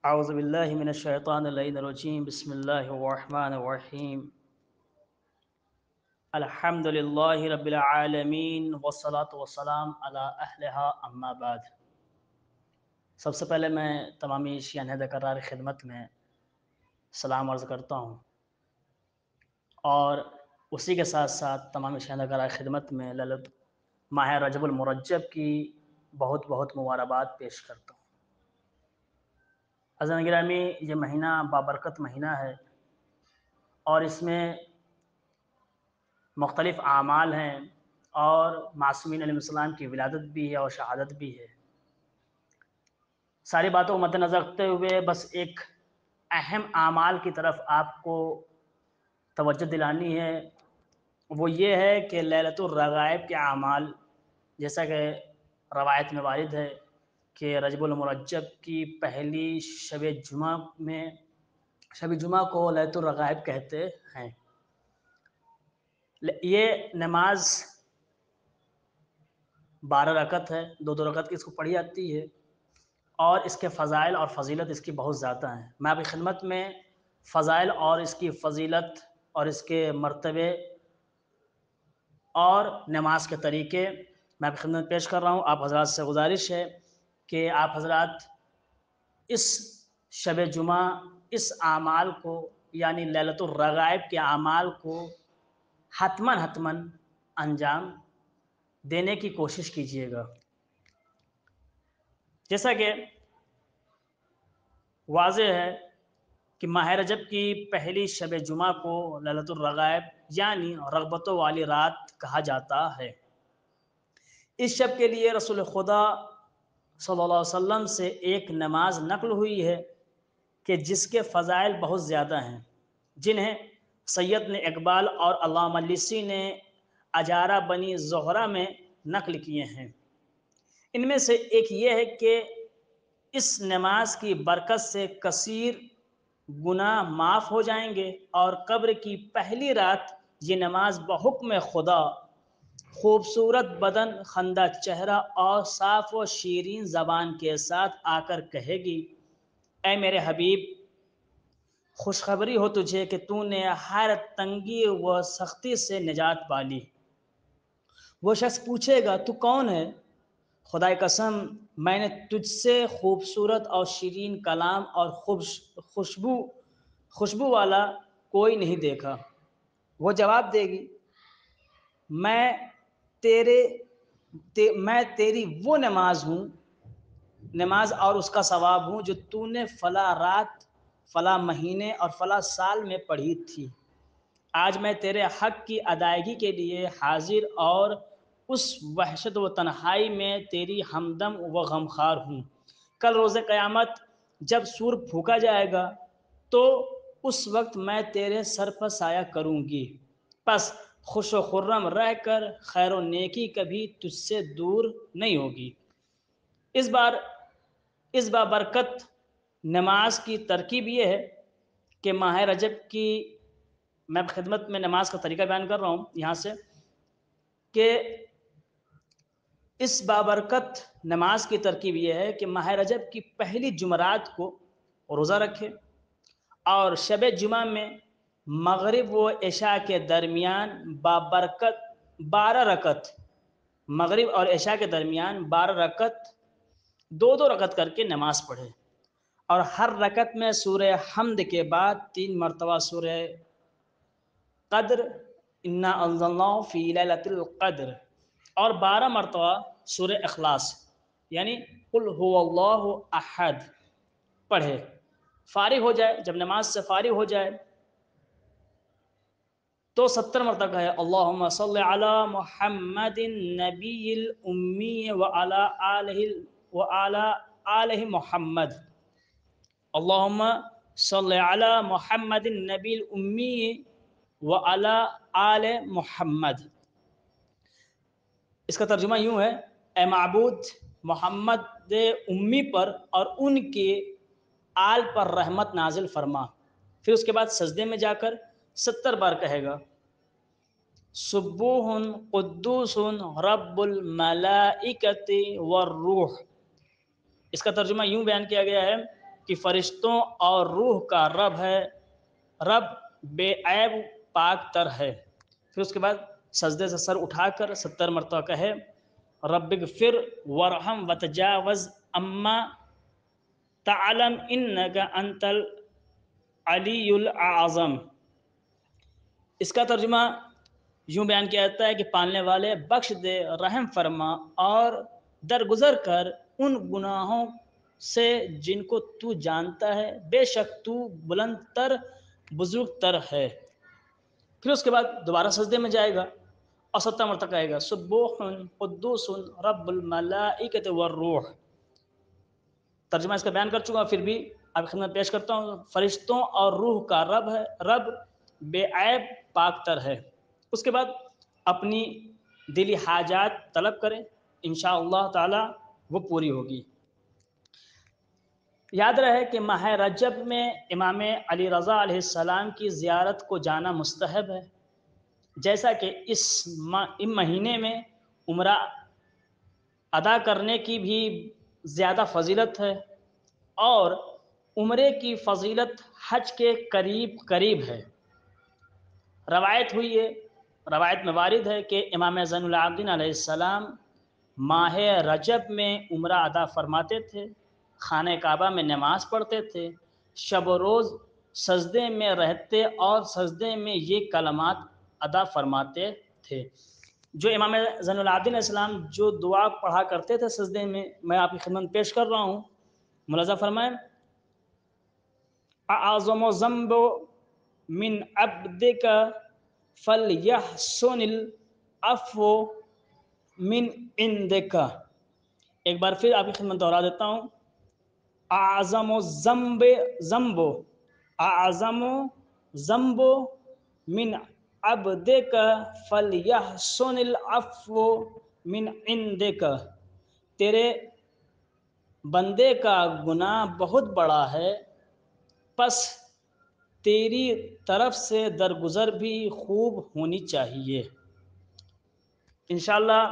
اعوذ باللہ من الشیطان اللعین الرجیم بسم اللہ الرحمن الرحیم الحمد للہ رب العالمین والصلاة والسلام علی اہلہا اما بعد۔ سب سے پہلے میں تمامی شیعہ نہضہ کرار خدمت میں سلام عرض کرتا ہوں، اور اسی کے ساتھ ساتھ تمامی شیعہ نہضہ کرار خدمت میں للت ماہ رجب المرجب کی بہت بہت مبارکباد پیش کرتا ہوں۔ عزیزان گرامی، یہ مہینہ بابرکت مہینہ ہے، اور اس میں مختلف اعمال ہیں، اور معصومین علیہ السلام کی ولادت بھی ہے اور شہادت بھی ہے۔ ساری باتوں کو مد نظر رکھتے ہوئے بس ایک اہم اعمال کی طرف آپ کو توجہ دلانی ہے، وہ یہ ہے کہ لیلۃ الرغائب کے اعمال، جیسا کہ روایت میں وارد ہے کہ رجب المرجب کی پہلی شب جمعہ کو لیلۃ الرغائب کہتے ہیں۔ یہ نماز 12 رکعت ہے، دو رکعت کی اس کو پڑھی جاتی ہے، اور اس کے فضائل اور فضیلت اس کی بہت زیادہ ہیں۔ میں آپ کی خدمت میں فضائل اور اس کی فضیلت اور اس کے مرتبے اور نماز کے طریقے میں آپ کی خدمت پیش کر رہا ہوں۔ آپ حضرات سے گزارش ہے کہ آپ حضرات اس شب جمعہ اس اعمال کو، یعنی لیلۃ الرغائب کے اعمال کو حتماً انجام دینے کی کوشش کیجیے گا۔ جیسا کہ واضح ہے کہ ماہ رجب کی پہلی شب جمعہ کو لیلۃ الرغائب یعنی رغبتوں والی رات کہا جاتا ہے۔ اس شب کے لیے رسول خدا صلی اللہ علیہ وسلم سے ایک نماز نقل ہوئی ہے کہ جس کے فضائل بہت زیادہ ہیں، جنہیں سید نے اقبال اور علامہ مجلسی نے اجارہ بنی زہرہ میں نقل کیے ہیں۔ ان میں سے ایک یہ ہے کہ اس نماز کی برکت سے کثیر گناہ معاف ہو جائیں گے، اور قبر کی پہلی رات یہ نماز بحکم خدا خوبصورت بدن، خندہ چہرہ اور صاف و شیرین زبان کے ساتھ آ کر کہے گی: اے میرے حبیب، خوشخبری ہو تجھے کہ تو نے ہر تنگی و سختی سے نجات پا لی۔ وہ شخص پوچھے گا: تو کون ہے؟ خدائے قسم، میں نے تجھ سے خوبصورت اور شیرین کلام اور خوشبو والا کوئی نہیں دیکھا۔ وہ جواب دے گی: میں تیری وہ نماز اور اس کا ثواب ہوں جو تو نے فلاں رات، فلاں مہینے اور فلاں سال میں پڑھی تھی۔ آج میں تیرے حق کی ادائیگی کے لیے حاضر اور اس وحشت و تنہائی میں تیری ہمدم و غمخوار ہوں۔ کل روز قیامت جب سور پھونکا جائے گا تو اس وقت میں تیرے سر پر سایہ کروں گی، پس خوش و خرم رہ کر خیر و نیکی کبھی تجھ سے دور نہیں ہوگی۔ اس بابرکت نماز کی ترکیب یہ ہے کہ ماہ رجب کی، میں خدمت میں نماز کا طریقہ بیان کر رہا ہوں یہاں سے، کہ اس بابرکت نماز کی ترکیب یہ ہے کہ ماہ رجب کی پہلی جمعرات کو روزہ رکھے، اور شب جمعہ میں مغرب و عشاء کے درمیان بابرکت 12 رکعت، مغرب اور عشاء کے درمیان 12 رکعت، دو رکعت کر کے نماز پڑھے، اور ہر رکعت میں سورہ حمد کے بعد 3 مرتبہ سورہ قدر، انا انزلناہ فی لیلۃ القدر، اور 12 مرتبہ سورہ اخلاص یعنی قل هو اللہ احد پڑھے۔ فارغ ہو جائے، جب نماز سے فارغ ہو جائے تو 70 مرتبہ ہے اللہم صلی علی محمد النبی الامی وعلی آلہ محمد، اللہم صلی علی محمد النبی الامی وعلی آل محمد۔ اس کا ترجمہ یوں ہے: اے معبود، محمد امی پر اور ان کے آل پر رحمت نازل فرما۔ پھر اس کے بعد سجدے میں جا کر 70 بار کہے گا: سبوح قدوس رب الملائکۃ والروح۔ اس کا ترجمہ یوں بیان کیا گیا ہے کہ فرشتوں اور روح کا رب ہے، رب بے عیب پاک تر ہے۔ پھر اس کے بعد سجدے سے سر اٹھا کر 70 مرتبہ کہے رب اغفر ورحم وتجاوز اما تعلم انک انت العلی الاعظم۔ اس کا ترجمہ یوں بیان کیا جاتا ہے کہ پالنے والے بخش دے، رحم فرما اور درگزر کر ان گناہوں سے جن کو تو جانتا ہے، بے شک تو بلند تر بزرگ تر ہے۔ پھر اس کے بعد دوبارہ سجدے میں جائے گا اور 70 مرتبہ کہے گا سبوح قدوس رب الملائکۃ والروح۔ ترجمہ اس کا بیان کر چکا ہوں، پھر بھی آپ خدمت پیش کرتا ہوں۔ فرشتوں اور روح کا رب ہے، رب بے عیب پاک تر ہے۔ اس کے بعد اپنی دلی حاجات طلب کریں، انشاءاللہ تعالی وہ پوری ہوگی۔ یاد رہے کہ ماہ رجب میں امام علی رضا علیہ السلام کی زیارت کو جانا مستحب ہے، جیسا کہ اس مہینے میں عمرہ ادا کرنے کی بھی زیادہ فضیلت ہے، اور عمرے کی فضیلت حج کے قریب قریب ہے۔ روایت میں وارد ہے کہ امام زین العابدین علیہ السلام ماہ رجب میں عمرہ ادا فرماتے تھے، خانہ کعبہ میں نماز پڑھتے تھے، شب و روز سجدے میں رہتے اور سجدے میں یہ کلمات ادا فرماتے تھے۔ جو امام زین العابدین علیہ السلام جو دعا پڑھا کرتے تھے سجدے میں، میں آپ کی خدمت پیش کر رہا ہوں، ملاحظہ فرمائیں۔ اعظم ذنب من عبدک فلیحسن العفو من عندک۔ ایک بار پھر آپ کی خدمت دہرا دیتا ہوں۔ اعظم ذنب من عبدک فلیحسن العفو من عندک۔ تیرے بندے کا گناہ بہت بڑا ہے، پس تیری طرف سے درگزر بھی خوب ہونی چاہیے۔ انشاءاللہ